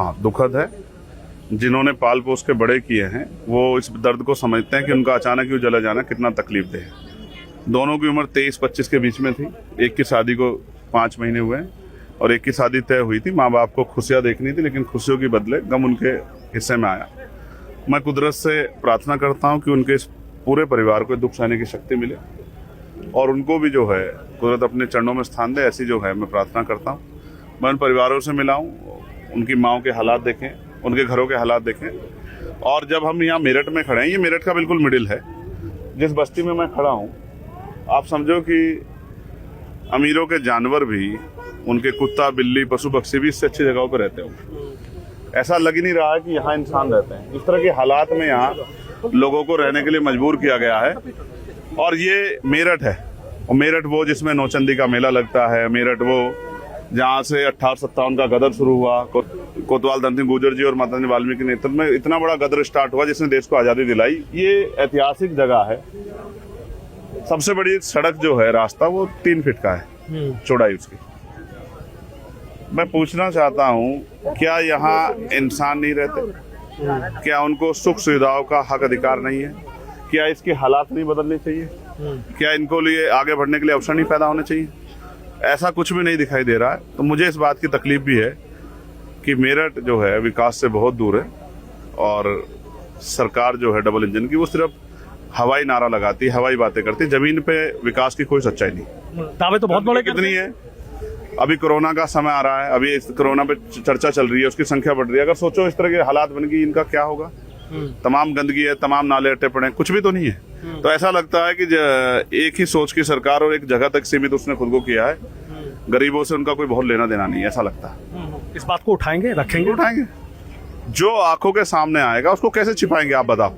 हाँ, दुखद है। जिन्होंने पाल पोस के बड़े किए हैं वो इस दर्द को समझते हैं कि उनका अचानक यूँ चला जाना कितना तकलीफ दे। दोनों की उम्र 23-25 के बीच में थी। एक की शादी को 5 महीने हुए हैं और एक की शादी तय हुई थी। माँ बाप को खुशियाँ देखनी थी, लेकिन खुशियों की बदले गम उनके हिस्से में आया। मैं कुदरत से प्रार्थना करता हूँ कि उनके इस पूरे परिवार को दुख सहने की शक्ति मिले और उनको भी जो है कुदरत अपने चरणों में स्थान दे, ऐसी जो है मैं प्रार्थना करता हूँ। मैं उन परिवारों से मिला हूँ, उनकी माँओं के हालात देखें, उनके घरों के हालात देखें। और जब हम यहाँ मेरठ में खड़े हैं, ये मेरठ का बिल्कुल मिडिल है। जिस बस्ती में मैं खड़ा हूँ, आप समझो कि अमीरों के जानवर भी, उनके कुत्ता बिल्ली पशु पक्षी भी इससे अच्छी जगहों पर रहते हो। ऐसा लग ही नहीं रहा है कि यहाँ इंसान रहते हैं। इस तरह के हालात में यहाँ लोगों को रहने के लिए मजबूर किया गया है। और ये मेरठ है, और मेरठ वो जिसमें नौचंदी का मेला लगता है, मेरठ वो जहाँ से 1857 का गदर शुरू हुआ। कोतवाल धन सिंह गुर्जर जी और माता जी वाल्मीकि के नेतृत्व में इतना बड़ा गदर स्टार्ट हुआ जिसने देश को आज़ादी दिलाई। ये ऐतिहासिक जगह है। सबसे बड़ी सड़क जो है, रास्ता, वो 3 फीट का है चौड़ाई उसकी। मैं पूछना चाहता हूँ, क्या यहाँ इंसान नहीं रहते? क्या उनको सुख सुविधाओं का हक अधिकार नहीं है? क्या इसके हालात नहीं बदलने चाहिए? क्या इनको लिए आगे बढ़ने के लिए अवसर नहीं पैदा होने चाहिए? ऐसा कुछ भी नहीं दिखाई दे रहा है। तो मुझे इस बात की तकलीफ भी है कि मेरठ जो है विकास से बहुत दूर है और सरकार जो है डबल इंजन की, वो सिर्फ हवाई नारा लगाती, हवाई बातें करती, जमीन पे विकास की कोई सच्चाई नहीं। दावे तो बहुत बड़े कितनी है। अभी कोरोना का समय आ रहा है, अभी इस कोरोना पे चर्चा चल रही है, उसकी संख्या बढ़ रही है। अगर सोचो इस तरह के हालात बन गई, इनका क्या होगा? तमाम गंदगी है, तमाम नाले अट्टे पड़े हैं, कुछ भी तो नहीं है। तो ऐसा लगता है कि एक ही सोच की सरकार और एक जगह तक सीमित उसने खुद को किया है। गरीबों से उनका कोई बहुत लेना देना नहीं है, ऐसा लगता है। इस बात को उठाएंगे, रखेंगे? उठाएंगे। जो आंखों के सामने आएगा उसको कैसे छिपाएंगे आप बताओ?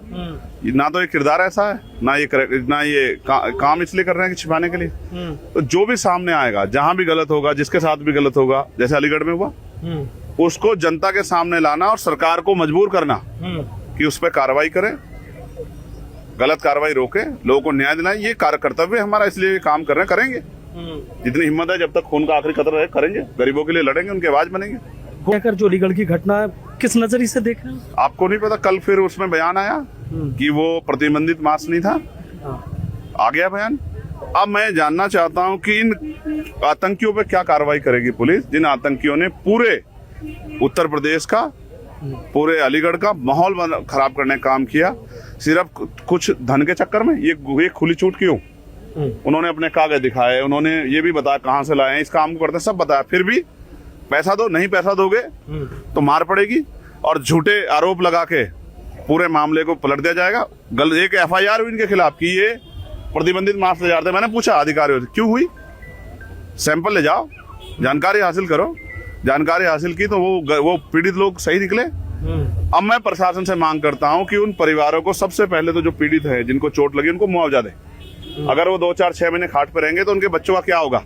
ना तो ये किरदार ऐसा है, ना ये काम इसलिए कर रहे हैं कि छिपाने के लिए। तो जो भी सामने आएगा, जहां भी गलत होगा, जिसके साथ भी गलत होगा, जैसे अलीगढ़ में हुआ, उसको जनता के सामने लाना और सरकार को मजबूर करना कि उस पर कार्रवाई करे, गलत कार्रवाई रोके, लोगों को न्याय दिलाए। ये कर्तव्य हमारा, इसलिए काम कर रहे हैं, करेंगे। जितनी हिम्मत है, जब तक खून का आखिरी कतरा है, करेंगे। गरीबों के लिए लड़ेंगे, उनकी आवाज बनेंगे। अगर जो अलीगढ़ की घटना है, किस नजरिए से देख रहे हैं? आपको नहीं पता, कल फिर उसमें बयान आया कि वो प्रतिबंधित मास्क नहीं था। आ गया बयान। अब मैं जानना चाहता हूं कि इन आतंकियों पे क्या कार्रवाई करेगी पुलिस, जिन आतंकियों ने पूरे उत्तर प्रदेश का, पूरे अलीगढ़ का माहौल खराब करने का काम किया, सिर्फ कुछ धन के चक्कर में। ये खुली छूट क्यों? उन्होंने अपने कागज दिखाए, उन्होंने ये भी बताया कहां से लाए हैं, इस काम को करते हैं, सब बताया। फिर भी पैसा दो, नहीं पैसा दोगे तो मार पड़ेगी और झूठे आरोप लगा के पूरे मामले को पलट दिया जाएगा। एक FIR हुई इनके खिलाफ कि ये प्रतिबंधित मास्क ले जाते। मैंने पूछा अधिकारियों से, क्यों हुई? सैंपल ले जाओ, जानकारी हासिल करो। जानकारी हासिल की तो वो पीड़ित लोग सही निकले। अब मैं प्रशासन से मांग करता हूं कि उन परिवारों को सबसे पहले तो जो पीड़ित है, जिनको चोट लगी, उनको मुआवजा दे। अगर वो 2, 4, 6 महीने खाट पे रहेंगे तो उनके बच्चों का क्या होगा?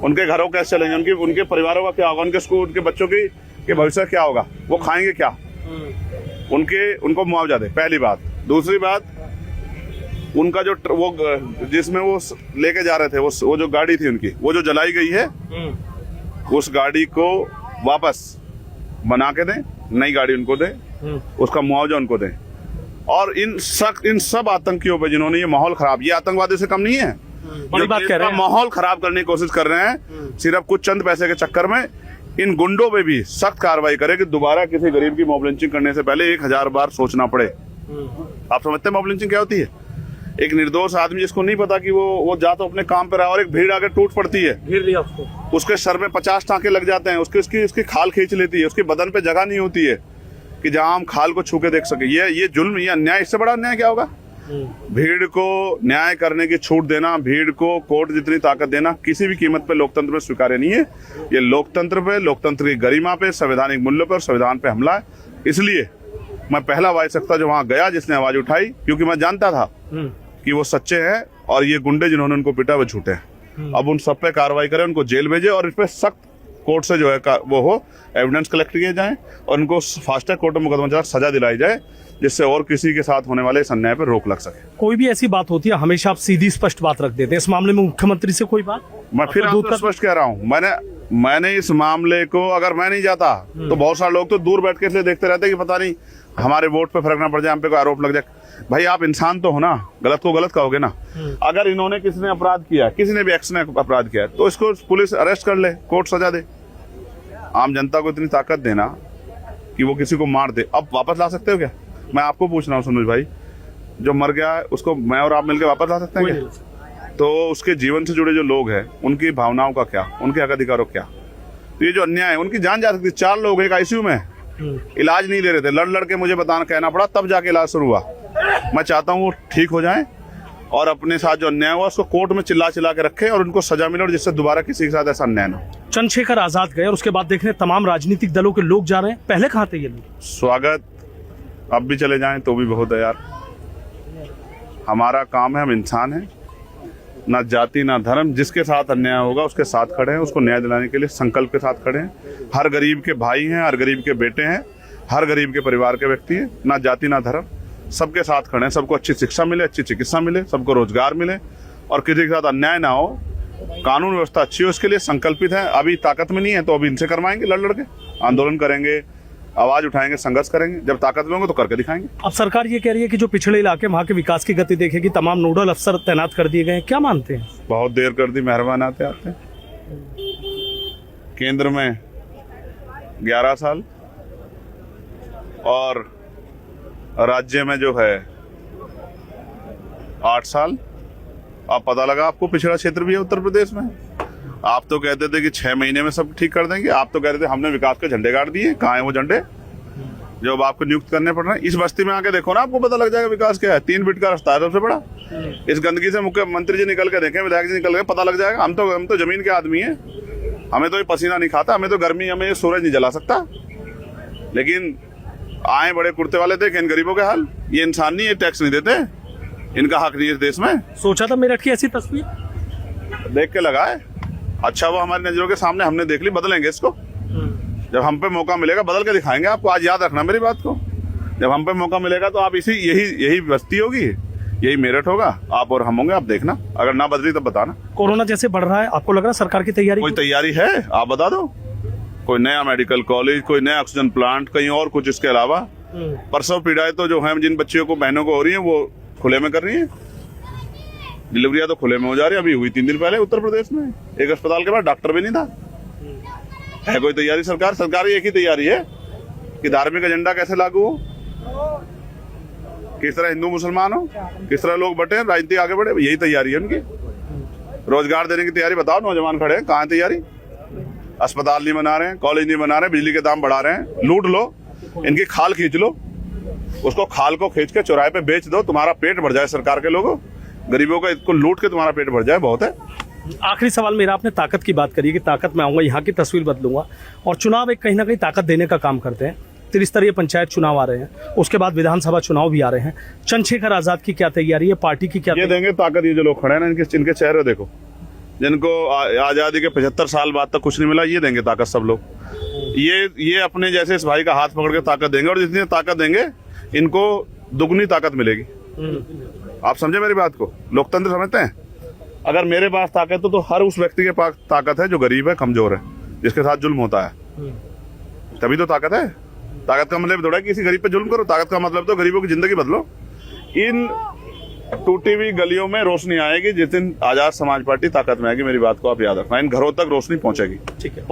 उनके घरों कैसे चलेंगे? उनके परिवारों का क्या होगा? उनके स्कूल, उनके बच्चों के भविष्य क्या होगा? वो खाएंगे क्या? उनको मुआवजा दे, पहली बात। दूसरी बात, उनका जो वो जिसमें वो लेके जा रहे थे, वो जो गाड़ी थी उनकी, वो जो जलाई गई है, उस गाड़ी को वापस बना के दें, नई गाड़ी उनको दे, उसका मुआवजा उनको दें। और इन सब आतंकियों पे जिन्होंने ये माहौल खराब, ये आतंकवादी से कम नहीं है, बड़ी बात कह रहे हैं, माहौल खराब करने की कोशिश कर रहे हैं सिर्फ कुछ चंद पैसे के चक्कर में। इन गुंडों पे भी सख्त कार्रवाई करे कि दोबारा किसी गरीब की मॉब लिंचिंग करने से पहले 1000 बार सोचना पड़े। आप समझते हैं मॉब लिंचिंग क्या होती है? एक निर्दोष आदमी जिसको नहीं पता कि वो जा तो अपने काम पे रहा और एक भीड़ आके टूट पड़ती है, घेर लिया उसको, उसके सर में 50 टांके लग जाते हैं, उसकी खाल खींच लेती है, उसके बदन पे जगह नहीं होती है कि जहां हम खाल को छू के देख सके। ये जुल्म, ये अन्याय, इससे बड़ा अन्याय क्या होगा? भीड़ को न्याय करने की छूट देना, भीड़ को कोर्ट जितनी ताकत देना, किसी भी कीमत पे लोकतंत्र में स्वीकार्य नहीं है। ये लोकतंत्र पे, लोकतंत्र की गरिमा पे, संवैधानिक मूल्यों पर, संविधान पे हमला है। इसलिए मैं पहला वायसकता जो वहां गया, जिसने आवाज उठाई, क्योंकि मैं जानता था कि वो सच्चे हैं और ये गुंडे जिन्होंने उनको पिटा वो झूठे हैं। अब उन सब पे कार्रवाई करें, उनको जेल भेजे और इस पे सख्त कोर्ट से जो है वो हो, एविडेंस कलेक्ट किए जाएं और उनको फास्ट ट्रैक कोर्ट में मुकदमा चला सजा दिलाई जाए, जिससे और किसी के साथ होने वाले इस अन्याय पर रोक लग सके। कोई भी ऐसी बात होती है, हमेशा आप सीधी स्पष्ट बात रख देते हैं। इस मामले में मुख्यमंत्री से कोई बात? मैं फिर स्पष्ट कह रहा हूँ, मैंने मैंने इस मामले को, अगर मैं नहीं जाता तो बहुत सारे लोग तो दूर बैठ के इसलिए देखते रहते कि पता नहीं हमारे वोट पे फर्क ना पड़ जाए, हम पे कोई आरोप लग जाए। भाई आप इंसान तो हो ना, गलत को गलत कहोगे ना। अगर इन्होंने किसी ने अपराध किया, किसी ने भी एक्स ने अपराध किया, तो इसको पुलिस अरेस्ट कर ले, कोर्ट सजा दे। आम जनता को इतनी ताकत देना कि वो किसी को मार दे, अब वापस ला सकते हो क्या? मैं आपको पूछ रहा हूँ सुनील भाई, जो मर गया है उसको मैं और आप मिलकर वापस ला सकते हैं क्या? तो उसके जीवन से जुड़े जो लोग हैं, उनकी भावनाओं का क्या, उनके हक अधिकारों क्या? तो ये जो अन्याय है, उनकी जान जा सकती है। 4 लोग एक आईसीयू में इलाज नहीं ले रहे थे, लड़ के मुझे बताना कहना पड़ा, तब जाके इलाज शुरू हुआ। मैं चाहता हूँ वो ठीक हो जाए और अपने साथ जो अन्याय हुआ उसको कोर्ट में चिल्ला के रखे और उनको सजा मिले, और जिससे दोबारा किसी के साथ ऐसा अन्याय ना हो। चंद्रशेखर आजाद गए और उसके बाद देखने तमाम राजनीतिक दलों के लोग जा रहे हैं, पहले कहाँ थे ये लोग? स्वागत, अब भी चले जाएं तो भी बहुत है यार। हमारा काम है, हम इंसान हैं, ना जाति ना धर्म। जिसके साथ अन्याय होगा उसके साथ खड़े हैं, उसको न्याय दिलाने के लिए संकल्प के साथ खड़े हैं। हर गरीब के भाई हैं, हर गरीब के बेटे हैं, हर गरीब के परिवार के व्यक्ति हैं, ना जाति ना धर्म, सबके साथ खड़े हैं। सबको अच्छी शिक्षा मिले, अच्छी चिकित्सा मिले, सबको रोजगार मिले और किसी के साथ अन्याय ना हो, कानून व्यवस्था अच्छी हो, इसके लिए संकल्पित है। अभी ताकत में नहीं है तो अभी इनसे करवाएंगे, लड़ के आंदोलन करेंगे, आवाज उठाएंगे, संघर्ष करेंगे। जब ताकत में होंगे तो करके दिखाएंगे। अब सरकार ये कह रही है कि जो पिछड़े इलाके वहाँ के विकास की गति देखेगी, तमाम नोडल अफसर तैनात कर दिए गए हैं, क्या मानते हैं? बहुत देर कर दी, मेहरबान आते आते। केंद्र में 11 साल और राज्य में जो है 8 साल। अब पता लगा आपको पिछड़ा क्षेत्र भी है उत्तर प्रदेश में। आप तो कहते थे कि 6 महीने में सब ठीक कर देंगे, आप तो कह रहे थे हमने विकास के झंडे गाड़ दिए। कहाँ है वो झंडे जो अब आपको नियुक्त करने पड़ रहे हैं? इस बस्ती में आके देखो ना, आपको पता लग जाएगा विकास क्या है। 3 फीट का रास्ता है सबसे बड़ा। इस गंदगी से मुख्यमंत्री जी निकल के देखें, विधायक जी निकल के, पता लग जाएगा। हम तो जमीन के आदमी हैं, हमें तो ये पसीना नहीं खाता, हमें तो गर्मी, हमें ये सूरज नहीं जला सकता। लेकिन आए बड़े कुर्ते वाले, देखें इन गरीबों के हाल। ये इंसान नहीं, ये टैक्स नहीं देते, इनका हक नहीं है इस देश में। सोचा था मेरठ की ऐसी तस्वीर देख के लगाए, अच्छा वो हमारी नजरों के सामने हमने देख ली, बदलेंगे इसको। जब हम पे मौका मिलेगा बदल के दिखाएंगे आपको। आज याद रखना मेरी बात को, जब हम पे मौका मिलेगा तो आप यही बस्ती होगी, यही मेरठ होगा, आप और हम होंगे। आप देखना, अगर ना बदली तो बताना। कोरोना जैसे बढ़ रहा है, आपको लग रहा है सरकार की तैयारी? कोई तैयारी है आप बता दो। कोई नया मेडिकल कॉलेज, कोई नया ऑक्सीजन प्लांट, कहीं और कुछ इसके अलावा? प्रसव पीड़ाएं तो जो है, जिन बच्चियों को, बहनों को हो रही है, वो खुले में कर रही है। डिलीवरियां तो खुले में हो जा रही है। अभी हुई 3 दिन पहले उत्तर प्रदेश में, एक अस्पताल के बाद डॉक्टर भी नहीं था। है कोई तैयारी सरकार एक ही तैयारी है कि धार्मिक एजेंडा कैसे लागू हो, किस तरह हिंदू मुसलमान हो, किस तरह लोग बटे, राजनीति आगे बढ़े, यही तैयारी है उनकी। रोजगार देने की तैयारी बताओ, नौजवान खड़े हैं, कहाँ है तैयारी? अस्पताल नहीं बना रहे हैं, कॉलेज नहीं बना रहे हैं, बिजली के दाम बढ़ा रहे हैं। लूट लो, इनकी खाल खींच लो, उसको खाल को खींच के चौराहे पे बेच दो, तुम्हारा पेट भर जाए। सरकार के लोगों, गरीबों का इसको लूट के तुम्हारा पेट भर जाए, बहुत है। आखिरी सवाल मेरा, आपने ताकत की बात करी कि ताकत में आऊंगा, यहाँ की तस्वीर बदलूंगा, और चुनाव एक कहीं ना कहीं ताकत देने का काम करते हैं। त्रिस्तरीय पंचायत चुनाव आ रहे हैं, उसके बाद विधानसभा चुनाव भी आ रहे हैं। चंद्रशेखर आजाद की क्या तैयारी है, पार्टी की क्या? ये देंगे ताकत। ये जो लोग खड़े हैं ना, इनके चेहरे देखो, जिनको आजादी के 75 साल बाद तक कुछ नहीं मिला, ये देंगे ताकत सब लोग। ये अपने जैसे इस भाई का हाथ पकड़ के ताकत देंगे, और जितनी ताकत देंगे इनको दुगनी ताकत मिलेगी। आप समझे मेरी बात को? लोकतंत्र समझते हैं? अगर मेरे पास ताकत है तो हर उस व्यक्ति के पास ताकत है जो गरीब है, कमजोर है, जिसके साथ जुल्म होता है, तभी तो ताकत है। ताकत का मतलब थोड़ा किसी गरीब पे जुल्म करो, ताकत का मतलब तो गरीबों की जिंदगी बदलो। इन टूटी हुई गलियों में रोशनी आएगी जिस दिन आजाद समाज पार्टी ताकत में आएगी। मेरी बात को आप याद रखना, इन घरों तक रोशनी पहुंचेगी। ठीक है।